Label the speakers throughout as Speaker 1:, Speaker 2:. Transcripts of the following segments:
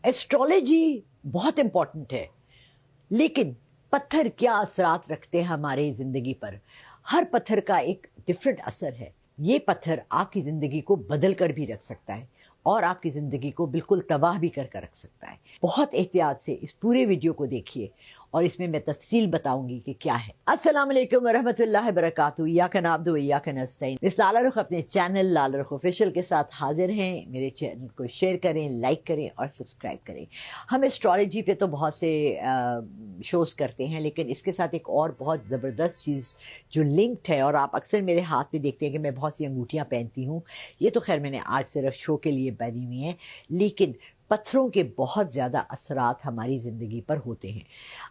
Speaker 1: Astrology بہت important ہے، لیکن پتھر کیا اثرات رکھتے ہیں ہمارے زندگی پر؟ ہر پتھر کا ایک ڈفرینٹ اثر ہے۔ یہ پتھر آپ کی زندگی کو بدل کر بھی رکھ سکتا ہے اور آپ کی زندگی کو بالکل تباہ بھی کر رکھ سکتا ہے۔ بہت احتیاط سے اس پورے ویڈیو کو دیکھیے اور اس میں تفصیل بتاؤں گی کہ کیا ہے۔ السلام علیکم ورحمۃ اللہ وبرکاتہ۔ ایاک نعبد و ایاک نستعین۔ اس لالہ رخ اپنے چینل لالہ رخ آفیشیل کے ساتھ حاضر ہیں۔ میرے چینل کو شیئر کریں، لائک کریں اور سبسکرائب کریں۔ ہم ایسٹرالوجی پہ تو بہت سے شوز کرتے ہیں، لیکن اس کے ساتھ ایک اور بہت زبردست چیز جو لنکڈ ہے، اور آپ اکثر میرے ہاتھ میں دیکھتے ہیں کہ میں بہت سی انگوٹھیاں پہنتی ہوں۔ یہ تو خیر میں نے آج صرف شو کے لیے پہنی ہوئی ہیں، لیکن پتھروں کے بہت زیادہ اثرات ہماری زندگی پر ہوتے ہیں۔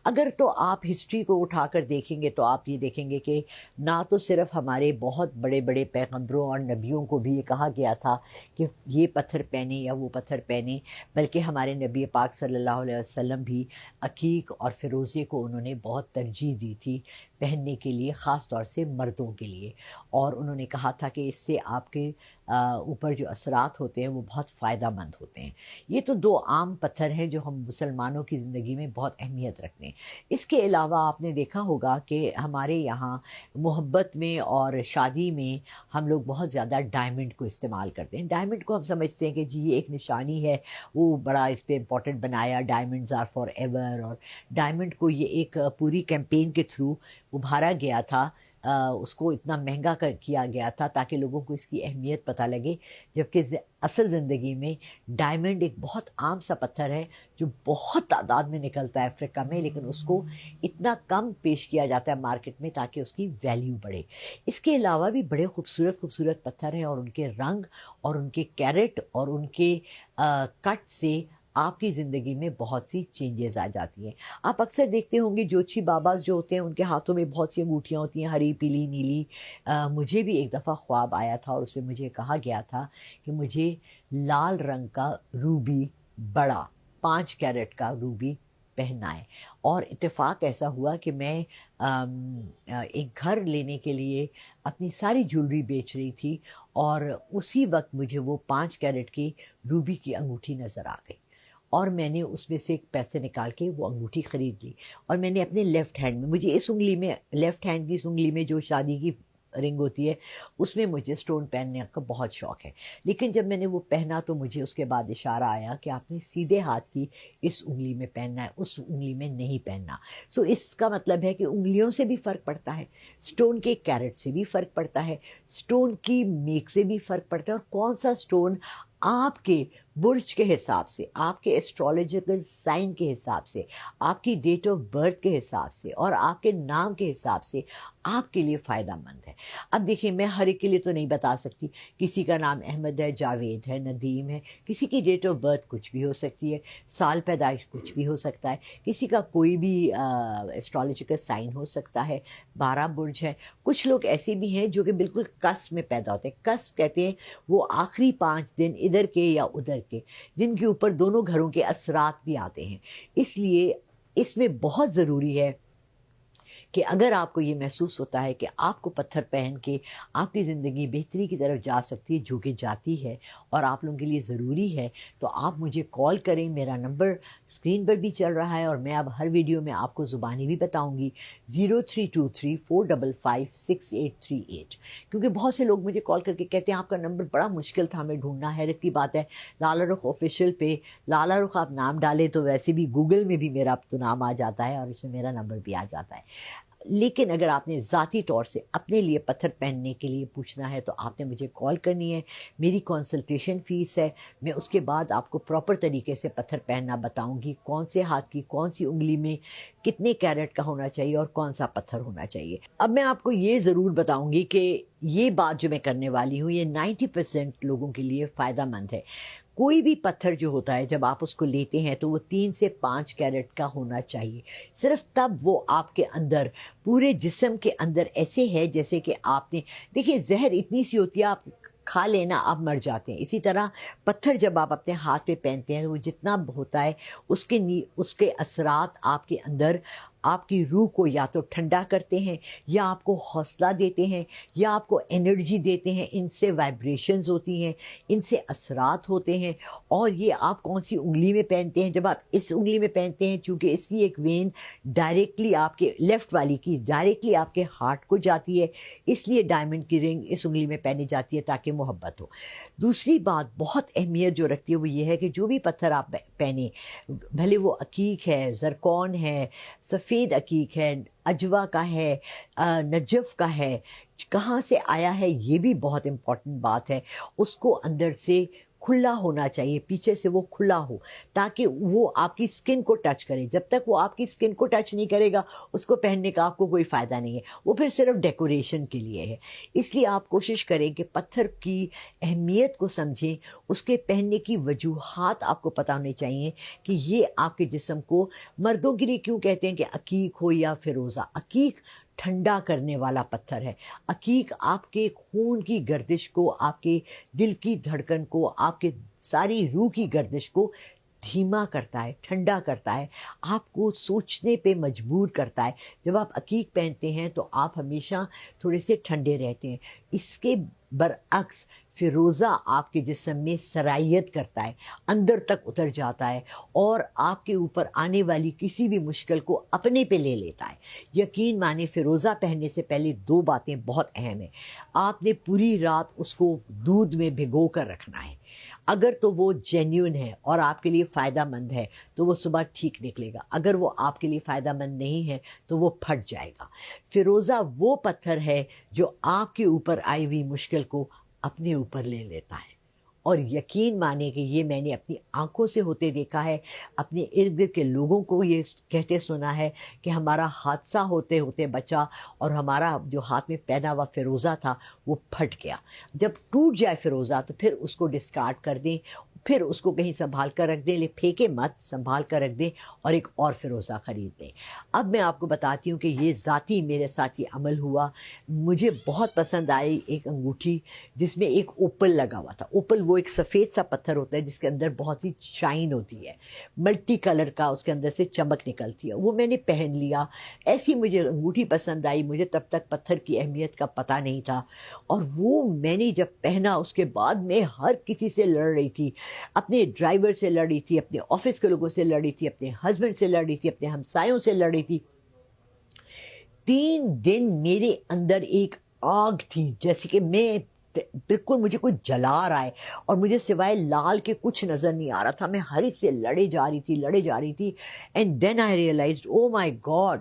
Speaker 1: اگر تو آپ ہسٹری کو اٹھا کر دیکھیں گے تو آپ یہ دیکھیں گے کہ نہ تو صرف ہمارے بہت بڑے بڑے پیغمبروں اور نبیوں کو بھی یہ کہا گیا تھا کہ یہ پتھر پہنے یا وہ پتھر پہنے، بلکہ ہمارے نبی پاک صلی اللہ علیہ وسلم بھی عقیق اور فیروزے کو انہوں نے بہت ترجیح دی تھی پہننے کے لیے، خاص طور سے مردوں کے لیے، اور انہوں نے کہا تھا کہ اس سے آپ کے اوپر جو اثرات ہوتے ہیں وہ بہت فائدہ مند ہوتے ہیں۔ یہ تو دو عام پتھر ہیں جو ہم مسلمانوں کی زندگی میں بہت اہمیت رکھتے ہیں۔ اس کے علاوہ آپ نے دیکھا ہوگا کہ ہمارے یہاں محبت میں اور شادی میں ہم لوگ بہت زیادہ ڈائمنڈ کو استعمال کرتے ہیں۔ ڈائمنڈ کو ہم سمجھتے ہیں کہ جی یہ ایک نشانی ہے، وہ بڑا اس پہ امپورٹنٹ بنایا، ڈائمنڈز آر فار ایور، اور ڈائمنڈ کو یہ ایک پوری کیمپین کے تھرو ابھارا گیا تھا، اس کو اتنا مہنگا کیا گیا تھا تاکہ لوگوں کو اس کی اہمیت پتہ لگے، جبکہ اصل زندگی میں ڈائمنڈ ایک بہت عام سا پتھر ہے جو بہت تعداد میں نکلتا ہے افریقہ میں، لیکن اس کو اتنا کم پیش کیا جاتا ہے مارکیٹ میں تاکہ اس کی ویلیو بڑھے۔ اس کے علاوہ بھی بڑے خوبصورت پتھر ہیں، اور ان کے رنگ اور ان کے کیرٹ اور ان کے کٹ سے آپ کی زندگی میں بہت سی چینجز آ جاتی ہیں۔ آپ اکثر دیکھتے ہوں گے جوتشی باباز جو ہوتے ہیں ان کے ہاتھوں میں بہت سی انگوٹھیاں ہوتی ہیں، ہری، پیلی، نیلی۔ مجھے بھی ایک دفعہ خواب آیا تھا اور اس میں مجھے کہا گیا تھا کہ مجھے لال رنگ کا روبی، بڑا 5 کیرٹ کا روبی پہننا ہے، اور اتفاق ایسا ہوا کہ میں ایک گھر لینے کے لیے اپنی ساری جیولری بیچ رہی تھی، اور اسی وقت مجھے وہ 5 کیرٹ کی روبی کی انگوٹھی نظر آ گئی، اور میں نے اس میں سے ایک پیسے نکال کے وہ انگوٹھی خرید لی، اور میں نے اپنے لیفٹ ہینڈ میں، مجھے اس انگلی میں، لیفٹ ہینڈ کی اس انگلی میں جو شادی کی رنگ ہوتی ہے اس میں مجھے سٹون پہننے کا بہت شوق ہے، لیکن جب میں نے وہ پہنا تو مجھے اس کے بعد اشارہ آیا کہ آپ نے سیدھے ہاتھ کی اس انگلی میں پہننا ہے، اس انگلی میں نہیں پہننا۔ سو اس کا مطلب ہے کہ انگلیوں سے بھی فرق پڑتا ہے، سٹون کے کیرٹ سے بھی فرق پڑتا ہے، سٹون کی میک سے بھی فرق پڑتا ہے، اور کون سا سٹون آپ کے برج کے حساب سے، آپ کے ایسٹرولوجیکل سائن کے حساب سے، آپ کی ڈیٹ آف برتھ کے حساب سے اور آپ کے نام کے حساب سے آپ کے لیے فائدہ مند ہے۔ اب دیکھیں، میں ہر ایک کے لیے تو نہیں بتا سکتی، کسی کا نام احمد ہے، جاوید ہے، ندیم ہے، کسی کی ڈیٹ آف برتھ کچھ بھی ہو سکتی ہے، سال پیدائش کچھ بھی ہو سکتا ہے، کسی کا کوئی بھی ایسٹرولوجیکل سائن ہو سکتا ہے، 12 برج ہے۔ کچھ لوگ ایسے بھی ہیں جو کہ بالکل کسب میں پیدا ہوتے ہیں۔ کسب کہتے ہیں وہ آخری 5 دن ادھر کے یا ادھر کے، جن کے اوپر دونوں گھروں کے اثرات بھی آتے ہیں۔ اس لیے اس میں بہت ضروری ہے کہ اگر آپ کو یہ محسوس ہوتا ہے کہ آپ کو پتھر پہن کے آپ کی زندگی بہتری کی طرف جا سکتی ہے، جو کہ جاتی ہے اور آپ لوگوں کے لیے ضروری ہے، تو آپ مجھے کال کریں۔ میرا نمبر اسکرین پر بھی چل رہا ہے، اور میں اب ہر ویڈیو میں آپ کو زبانی بھی بتاؤں گی، 0323455638، کیونکہ بہت سے لوگ مجھے کال کر کے کہتے ہیں آپ کا نمبر بڑا مشکل تھا ہمیں ڈھونڈنا۔ حیرت کی بات ہے، لالہ رخ آفیشیل پہ لالہ رخ آپ نام ڈالیں تو ویسے بھی گوگل میں بھی میرا تو نام آ جاتا ہے، اور اس میں میرا نمبر بھی آ جاتا ہے۔ لیکن اگر آپ نے ذاتی طور سے اپنے لیے پتھر پہننے کے لیے پوچھنا ہے تو آپ نے مجھے کال کرنی ہے۔ میری کنسلٹیشن فیس ہے، میں اس کے بعد آپ کو پراپر طریقے سے پتھر پہننا بتاؤں گی، کون سے ہاتھ کی کون سی انگلی میں کتنے کیرٹ کا ہونا چاہیے اور کون سا پتھر ہونا چاہیے۔ اب میں آپ کو یہ ضرور بتاؤں گی کہ یہ بات جو میں کرنے والی ہوں یہ 90% لوگوں کے لیے فائدہ مند ہے۔ کوئی بھی پتھر جو ہوتا ہے جب آپ اس کو لیتے ہیں تو وہ 3 سے 5 کیرٹ کا ہونا چاہیے، صرف تب وہ آپ کے اندر، پورے جسم کے اندر ایسے ہے جیسے کہ آپ نے، دیکھیے زہر اتنی سی ہوتی ہے آپ کھا لینا آپ مر جاتے ہیں، اسی طرح پتھر جب آپ اپنے ہاتھ پہ پہنتے ہیں وہ جتنا ہوتا ہے اس کے اثرات آپ کے اندر آپ کی روح کو یا تو ٹھنڈا کرتے ہیں، یا آپ کو حوصلہ دیتے ہیں، یا آپ کو انرجی دیتے ہیں۔ ان سے وائبریشنز ہوتی ہیں، ان سے اثرات ہوتے ہیں۔ اور یہ آپ کون سی انگلی میں پہنتے ہیں؟ جب آپ اس انگلی میں پہنتے ہیں، چونکہ اس کی ایک وین ڈائریکٹلی آپ کے لیفٹ والی کی ڈائریکٹلی آپ کے ہارٹ کو جاتی ہے، اس لیے ڈائمنڈ کی رنگ اس انگلی میں پہنی جاتی ہے تاکہ محبت ہو۔ دوسری بات بہت اہمیت جو رکھتی ہے وہ یہ ہے کہ جو بھی پتھر آپ پہنیں، بھلے وہ عقیق ہے، زرکون ہے، سفید عقیق ہے، اجوا کا ہے، نجف کا ہے، کہاں سے آیا ہے یہ بھی بہت امپورٹنٹ بات ہے۔ اس کو اندر سے کھلا ہونا چاہیے، پیچھے سے وہ کھلا ہو تاکہ وہ آپ کی سکن کو ٹچ کرے۔ جب تک وہ آپ کی سکن کو ٹچ نہیں کرے گا اس کو پہننے کا آپ کو کوئی فائدہ نہیں ہے، وہ پھر صرف ڈیکوریشن کے لیے ہے۔ اس لیے آپ کوشش کریں کہ پتھر کی اہمیت کو سمجھیں، اس کے پہننے کی وجوہات آپ کو پتہ ہونے چاہیے کہ یہ آپ کے جسم کو، مردوں کے لیے کیوں کہتے ہیں کہ عقیق ہو یا فیروزہ۔ عقیق ٹھنڈا کرنے والا پتھر ہے۔ عقیق آپ کے خون کی گردش کو، آپ کے دل کی دھڑکن کو، آپ کے ساری روح کی گردش کو دھیما کرتا ہے، ٹھنڈا کرتا ہے، آپ کو سوچنے پہ مجبور کرتا ہے۔ جب آپ عقیق پہنتے ہیں تو آپ ہمیشہ تھوڑے سے ٹھنڈے رہتے ہیں۔ اس کے برعکس فیروزہ آپ کے جسم میں سرائیت کرتا ہے، اندر تک اتر جاتا ہے اور آپ کے اوپر آنے والی کسی بھی مشکل کو اپنے پہ لے لیتا ہے۔ یقین مانے فیروزہ پہننے سے پہلے دو باتیں بہت اہم ہیں۔ آپ نے پوری رات اس کو دودھ میں بھگو کر رکھنا ہے۔ اگر تو وہ جینیون ہے اور آپ کے لیے فائدہ مند ہے تو وہ صبح ٹھیک نکلے گا، اگر وہ آپ کے لیے فائدہ مند نہیں ہے تو وہ پھٹ جائے گا۔ فیروزہ وہ پتھر ہے جو آپ کے اوپر آئی ہوئی مشکل کو اپنے اوپر لے لیتا ہے۔ اور یقین مانے کہ یہ میں نے اپنی آنکھوں سے ہوتے دیکھا ہے، اپنے ارد گرد کے لوگوں کو یہ کہتے سنا ہے کہ ہمارا حادثہ ہوتے ہوتے بچا اور ہمارا جو ہاتھ میں پہنا ہوا فیروزہ تھا وہ پھٹ گیا۔ جب ٹوٹ جائے فیروزہ تو پھر اس کو ڈسکارڈ کر دیں، پھر اس کو کہیں سنبھال کر رکھ دیں، پھینکے مت، سنبھال کر رکھ دیں اور ایک اور فیروزہ خرید لیں۔ اب میں آپ کو بتاتی ہوں کہ یہ ذاتی میرے ساتھ یہ عمل ہوا۔ مجھے بہت پسند آئی ایک انگوٹھی جس میں ایک اوپل لگا ہوا تھا۔ اوپل وہ ایک سفید سا پتھر ہوتا ہے جس کے اندر بہت سی شائن ہوتی ہے، ملٹی کلر کا اس کے اندر سے چمک نکلتی ہے۔ وہ میں نے پہن لیا، ایسی مجھے انگوٹھی پسند آئی، مجھے تب تک پتھر کی اہمیت کا پتہ نہیں تھا، اور وہ میں نے جب پہنا اس کے بعد میں ہر کسی سے لڑ رہی تھی، اپنے ڈرائیور سے لڑ رہی تھی، اپنے آفس کے لوگوں سے لڑ رہی تھی، اپنے ہسبینڈ سے لڑ رہی تھی، اپنے ہمسایوں سے لڑ رہی تھی۔ 3 دن میرے اندر ایک آگ تھی، جیسے کہ میں بالکل مجھے کوئی جلا رہا ہے اور مجھے سوائے لال کے کچھ نظر نہیں آ رہا تھا۔ میں ہر ایک سے لڑے جا رہی تھی and then I realised oh my God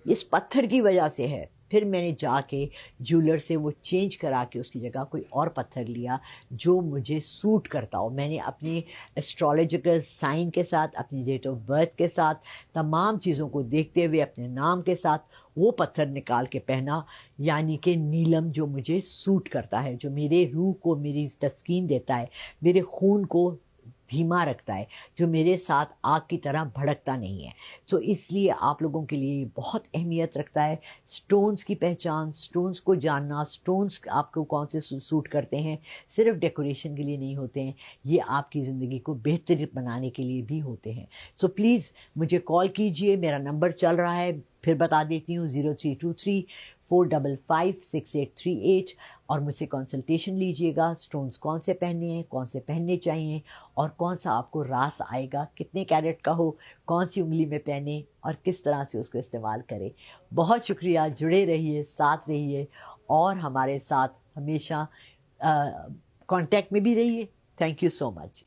Speaker 1: اس پتھر کی وجہ سے ہے۔ پھر میں نے جا کے جولر سے وہ چینج کرا کے اس کی جگہ کوئی اور پتھر لیا جو مجھے سوٹ کرتا ہو۔ میں نے اپنے اسٹرالوجیکل سائن کے ساتھ، اپنی ڈیٹ آف برتھ کے ساتھ، تمام چیزوں کو دیکھتے ہوئے اپنے نام کے ساتھ وہ پتھر نکال کے پہنا، یعنی کہ نیلم، جو مجھے سوٹ کرتا ہے، جو میرے روح کو میری تسکین دیتا ہے، میرے خون کو دھیما رکھتا ہے، جو میرے ساتھ آگ کی طرح بھڑکتا نہیں ہے۔ سو اس لیے آپ لوگوں کے لیے بہت اہمیت رکھتا ہے سٹونز کی پہچان، سٹونز کو جاننا، سٹونز آپ کو کون سے سوٹ کرتے ہیں، صرف ڈیکوریشن کے لیے نہیں ہوتے ہیں، یہ آپ کی زندگی کو بہتر بنانے کے لیے بھی ہوتے ہیں۔ سو پلیز مجھے کال کیجئے، میرا نمبر چل رہا ہے، پھر بتا دیتی ہوں، 0323-455-6838، اور مجھ سے کنسلٹیشن لیجئے گا۔ سٹونز کون سے پہننے ہیں، کون سے پہننے چاہیے، اور کون سا آپ کو راس آئے گا، کتنے کیرٹ کا ہو، کون سی انگلی میں پہنے اور کس طرح سے اس کو استعمال کرے۔ بہت شکریہ، جڑے رہیے، ساتھ رہیے اور ہمارے ساتھ ہمیشہ کانٹیکٹ میں بھی رہیے۔ Thank you so much.